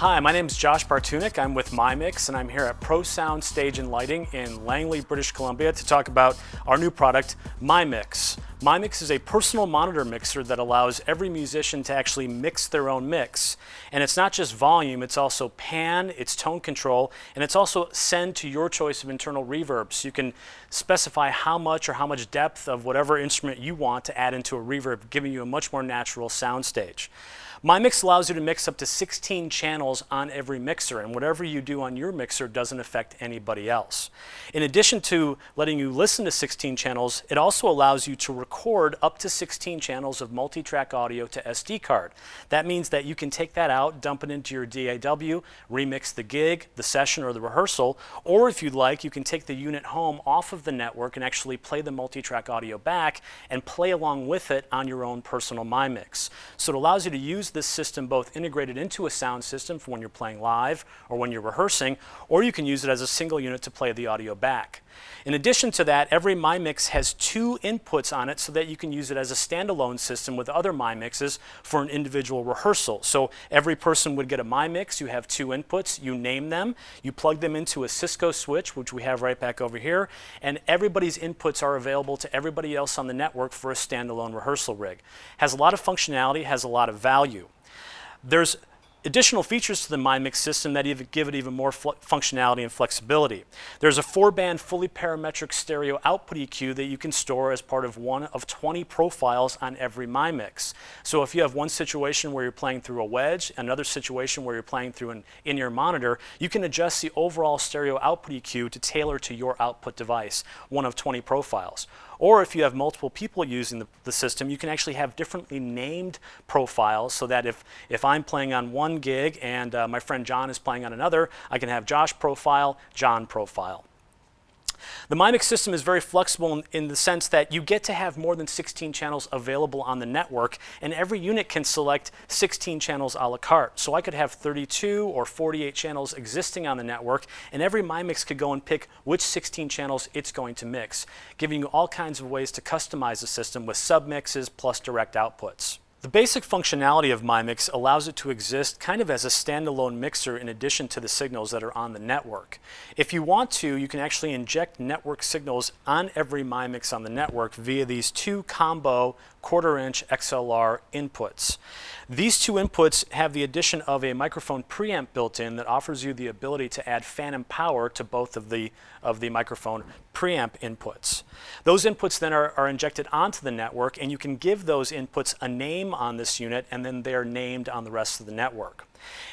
Hi, my name is Josh Bartunik. I'm with MyMix and I'm here at Pro Sound Stage and Lighting in Langley, British Columbia to talk about our new product, MyMix. MyMix is a personal monitor mixer that allows every musician to actually mix their own mix. And it's not just volume, it's also pan, it's tone control, and it's also send to your choice of internal reverb. So you can specify how much or how much depth of whatever instrument you want to add into a reverb, giving you a much more natural sound stage. MyMix allows you to mix up to 16 channels on every mixer, and whatever you do on your mixer doesn't affect anybody else. In addition to letting you listen to 16 channels, it also allows you to record up to 16 channels of multi-track audio to SD card. That means that you can take that out, dump it into your DAW, remix the gig, the session, or the rehearsal, or if you'd like, you can take the unit home off of the network and actually play the multi-track audio back and play along with it on your own personal MyMix. So it allows you to use this system both integrated into a sound system for when you're playing live or when you're rehearsing, or you can use it as a single unit to play the audio back. In addition to that, every MyMix has 2 inputs on it so that you can use it as a standalone system with other MyMixes for an individual rehearsal. So every person would get a MyMix, you have 2 inputs, you name them, you plug them into a Cisco switch, which we have right back over here, and everybody's inputs are available to everybody else on the network for a standalone rehearsal rig. Has a lot of functionality, has a lot of value. There's additional features to the MyMix system that give it even more functionality and flexibility. There's a 4-band fully parametric stereo output EQ that you can store as part of one of 20 profiles on every MyMix. So if you have one situation where you're playing through a wedge, another situation where you're playing through an in-ear monitor, you can adjust the overall stereo output EQ to tailor to your output device, one of 20 profiles. Or if you have multiple people using the system, you can actually have differently named profiles so that if I'm playing on one gig and my friend John is playing on another, I can have Josh profile, John profile. The MyMix system is very flexible in the sense that you get to have more than 16 channels available on the network, and every unit can select 16 channels a la carte. So I could have 32 or 48 channels existing on the network, and every MyMix could go and pick which 16 channels it's going to mix, giving you all kinds of ways to customize the system with submixes plus direct outputs. The basic functionality of MyMix allows it to exist kind of as a standalone mixer in addition to the signals that are on the network. If you want to, you can actually inject network signals on every MyMix on the network via these 2 combo 1/4-inch XLR inputs. These 2 inputs have the addition of a microphone preamp built in that offers you the ability to add phantom power to both of the microphone preamp inputs. Those inputs then are injected onto the network, and you can give those inputs a name on this unit, and then they are named on the rest of the network.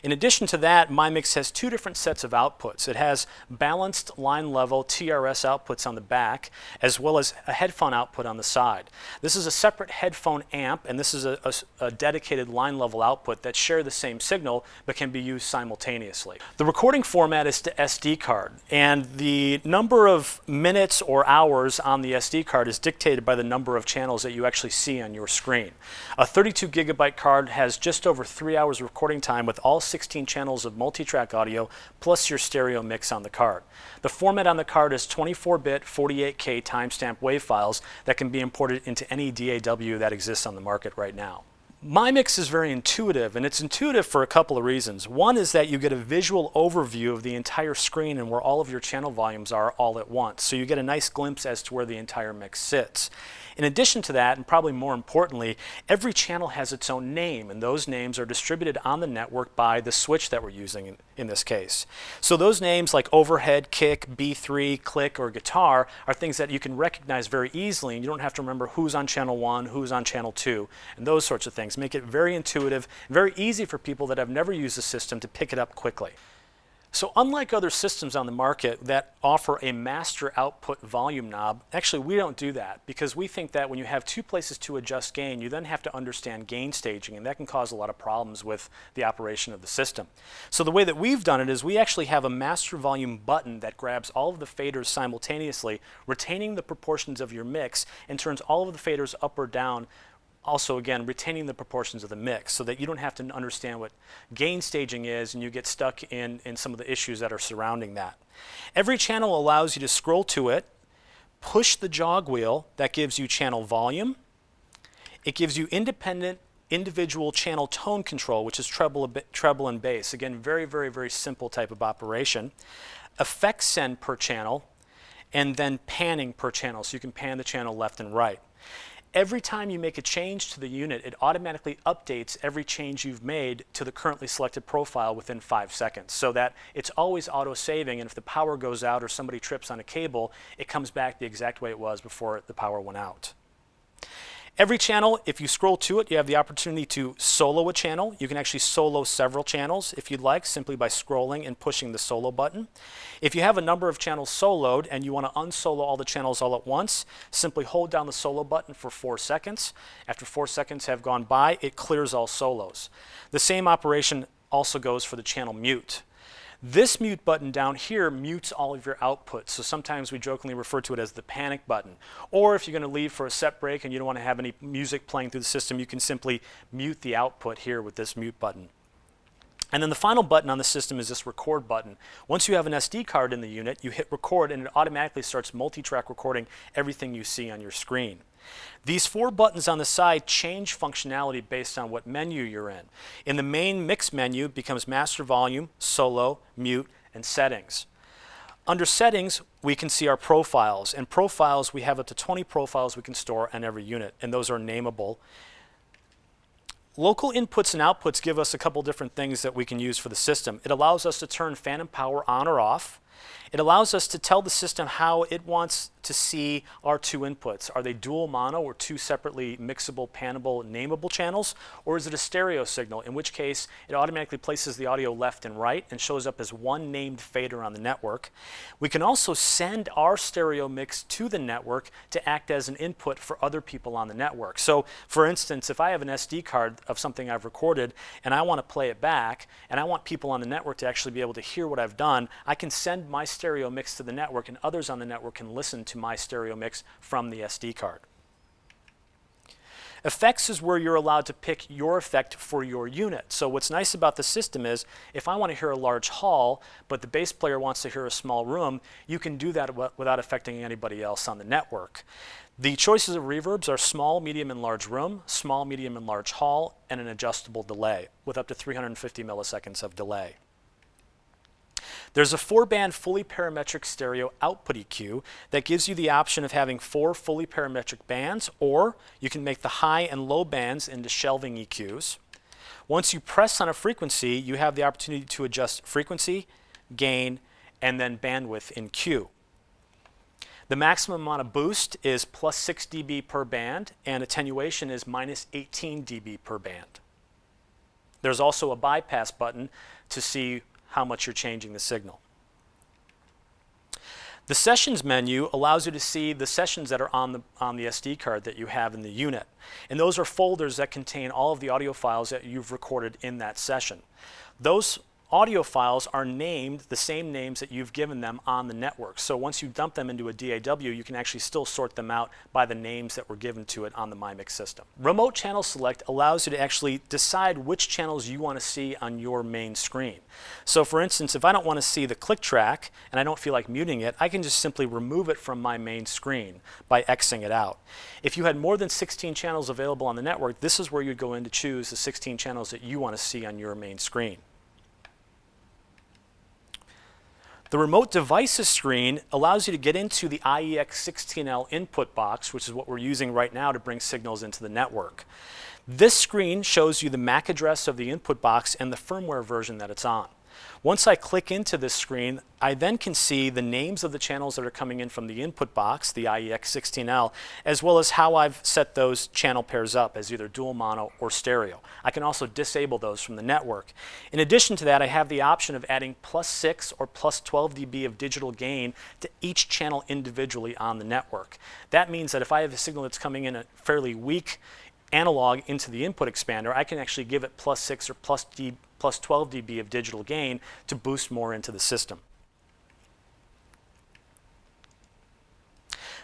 In addition to that, MyMix has 2 different sets of outputs. It has balanced line level TRS outputs on the back, as well as a headphone output on the side. This is a separate headphone amp, and this is a dedicated line level output that share the same signal but can be used simultaneously. The recording format is to SD card, and the number of minutes or hours on the SD card is dictated by the number of channels that you actually see on your screen. A 32 gigabyte card has just over 3 hours of recording time with all 16 channels of multi-track audio plus your stereo mix on the card. The format on the card is 24-bit 48K timestamp WAV files that can be imported into any DAW that exists on the market right now. MyMix is very intuitive, and it's intuitive for a couple of reasons. One is that you get a visual overview of the entire screen and where all of your channel volumes are all at once. So you get a nice glimpse as to where the entire mix sits. In addition to that, and probably more importantly, every channel has its own name, and those names are distributed on the network by the switch that we're using in this case. So those names like overhead, kick, B3, click, or guitar are things that you can recognize very easily, and you don't have to remember who's on channel 1, who's on channel 2, and those sorts of things. Make it very intuitive, very easy for people that have never used the system to pick it up quickly. So unlike other systems on the market that offer a master output volume knob, actually we don't do that because we think that when you have 2 places to adjust gain, you then have to understand gain staging, and that can cause a lot of problems with the operation of the system. So the way that we've done it is we actually have a master volume button that grabs all of the faders simultaneously, retaining the proportions of your mix, and turns all of the faders up or down, also again retaining the proportions of the mix so that you don't have to understand what gain staging is and you get stuck in some of the issues that are surrounding that. Every channel allows you to scroll to it, push the jog wheel that gives you channel volume. It gives you independent individual channel tone control, which is treble and bass. Again, very, very, very simple type of operation. Effect send per channel, and then panning per channel, so you can pan the channel left and right. Every time you make a change to the unit, it automatically updates every change you've made to the currently selected profile within 5 seconds, so that it's always auto-saving, and if the power goes out or somebody trips on a cable, it comes back the exact way it was before the power went out. Every channel, if you scroll to it, you have the opportunity to solo a channel. You can actually solo several channels if you'd like, simply by scrolling and pushing the solo button. If you have a number of channels soloed and you want to unsolo all the channels all at once, simply hold down the solo button for 4 seconds. After 4 seconds have gone by, it clears all solos. The same operation also goes for the channel mute. This mute button down here mutes all of your outputs, so sometimes we jokingly refer to it as the panic button. Or if you're going to leave for a set break and you don't want to have any music playing through the system, you can simply mute the output here with this mute button. And then the final button on the system is this record button. Once you have an SD card in the unit, you hit record and it automatically starts multi-track recording everything you see on your screen. These 4 buttons on the side change functionality based on what menu you're in. In the main mix menu, it becomes master volume, solo, mute, and settings. Under settings, we can see our profiles. In profiles, we have up to 20 profiles we can store on every unit, and those are nameable. Local inputs and outputs give us a couple different things that we can use for the system. It allows us to turn phantom power on or off. It allows us to tell the system how it wants to see our 2 inputs. Are they dual mono or 2 separately mixable, panable, nameable channels? Or is it a stereo signal, in which case it automatically places the audio left and right and shows up as one named fader on the network. We can also send our stereo mix to the network to act as an input for other people on the network. So for instance, if I have an SD card of something I've recorded and I want to play it back and I want people on the network to actually be able to hear what I've done, I can send my stereo mix to the network and others on the network can listen to my stereo mix from the SD card. Effects is where you're allowed to pick your effect for your unit. So what's nice about the system is if I want to hear a large hall but the bass player wants to hear a small room, you can do that without affecting anybody else on the network. The choices of reverbs are small, medium, and large room, small, medium, and large hall, and an adjustable delay with up to 350 milliseconds of delay. There's a 4-band fully parametric stereo output EQ that gives you the option of having 4 fully parametric bands, or you can make the high and low bands into shelving EQs. Once you press on a frequency, you have the opportunity to adjust frequency, gain, and then bandwidth in Q. The maximum amount of boost is plus 6 dB per band, and attenuation is minus 18 dB per band. There's also a bypass button to see how much you're changing the signal. The sessions menu allows you to see the sessions that are on the SD card that you have in the unit. And those are folders that contain all of the audio files that you've recorded in that session. Those audio files are named the same names that you've given them on the network. So once you dump them into a DAW, you can actually still sort them out by the names that were given to it on the MyMix system. Remote Channel Select allows you to actually decide which channels you want to see on your main screen. So for instance, if I don't want to see the click track and I don't feel like muting it, I can just simply remove it from my main screen by Xing it out. If you had more than 16 channels available on the network, this is where you'd go in to choose the 16 channels that you want to see on your main screen. The Remote Devices screen allows you to get into the IEX16L input box, which is what we're using right now to bring signals into the network. This screen shows you the MAC address of the input box and the firmware version that it's on. Once I click into this screen, I then can see the names of the channels that are coming in from the input box, the IEX16L, as well as how I've set those channel pairs up as either dual mono or stereo. I can also disable those from the network. In addition to that, I have the option of adding plus 6 or plus 12 dB of digital gain to each channel individually on the network. That means that if I have a signal that's coming in a fairly weak analog into the input expander, I can actually give it plus 6 or plus 12 dB of digital gain to boost more into the system.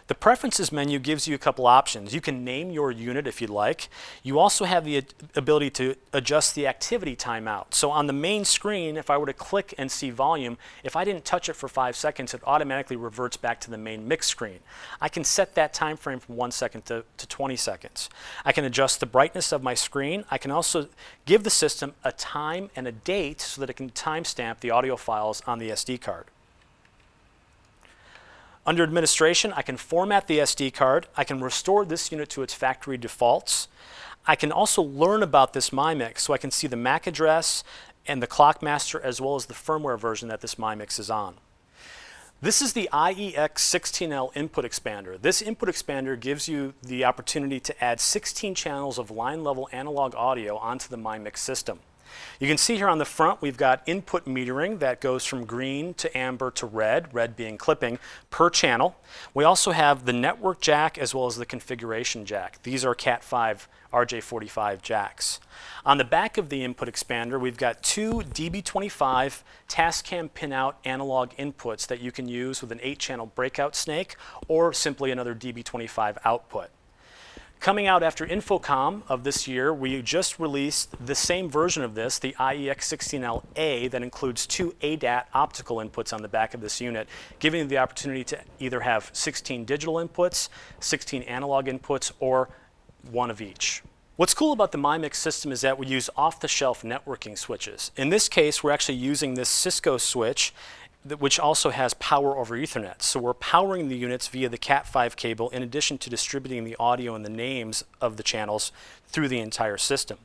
The Preferences menu gives you a couple options. You can name your unit if you'd like. You also have the ability to adjust the activity timeout. So on the main screen, if I were to click and see volume, if I didn't touch it for 5 seconds, it automatically reverts back to the main mix screen. I can set that time frame from 1 second to 20 seconds. I can adjust the brightness of my screen. I can also give the system a time and a date so that it can timestamp the audio files on the SD card. Under Administration, I can format the SD card. I can restore this unit to its factory defaults. I can also learn about this MyMix, so I can see the MAC address and the clock master as well as the firmware version that this MyMix is on. This is the IEX16L input expander. This input expander gives you the opportunity to add 16 channels of line-level analog audio onto the MyMix system. You can see here on the front we've got input metering that goes from green to amber to red, red being clipping, per channel. We also have the network jack as well as the configuration jack. These are Cat5 RJ45 jacks. On the back of the input expander we've got 2 DB25 Tascam pinout analog inputs that you can use with an 8-channel breakout snake or simply another DB25 output. Coming out after Infocom of this year, we just released the same version of this, the IEX16L-A, that includes 2 ADAT optical inputs on the back of this unit, giving you the opportunity to either have 16 digital inputs, 16 analog inputs, or one of each. What's cool about the MyMix system is that we use off-the-shelf networking switches. In this case, we're actually using this Cisco switch which also has power over Ethernet. So we're powering the units via the Cat5 cable in addition to distributing the audio and the names of the channels through the entire system.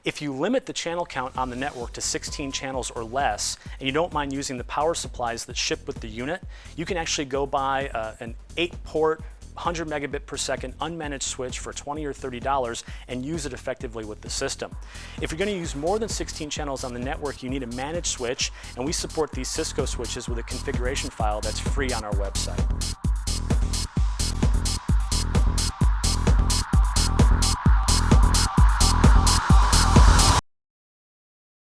If you limit the channel count on the network to 16 channels or less, and you don't mind using the power supplies that ship with the unit, you can actually go buy an 8-port 100 megabit per second unmanaged switch for $20 or $30 and use it effectively with the system. If you're going to use more than 16 channels on the network, you need a managed switch, and we support these Cisco switches with a configuration file that's free on our website.